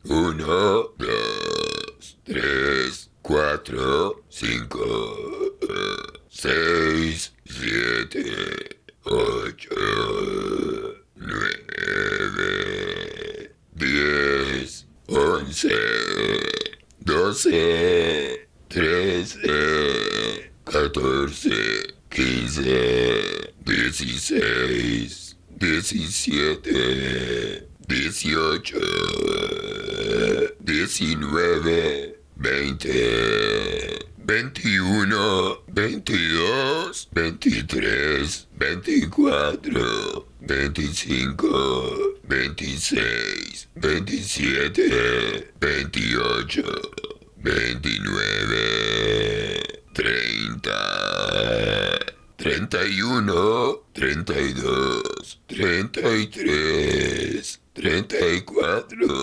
1, 2, 3, 4, 5, 6, 7, 8, 9, 10, 11, 12, 13, 14, 15, 16, 17, 18, 19, 20, 21, 22, 23, 24, 25, 26, 27, 28, 29, 30, 31, 32, 33, 34.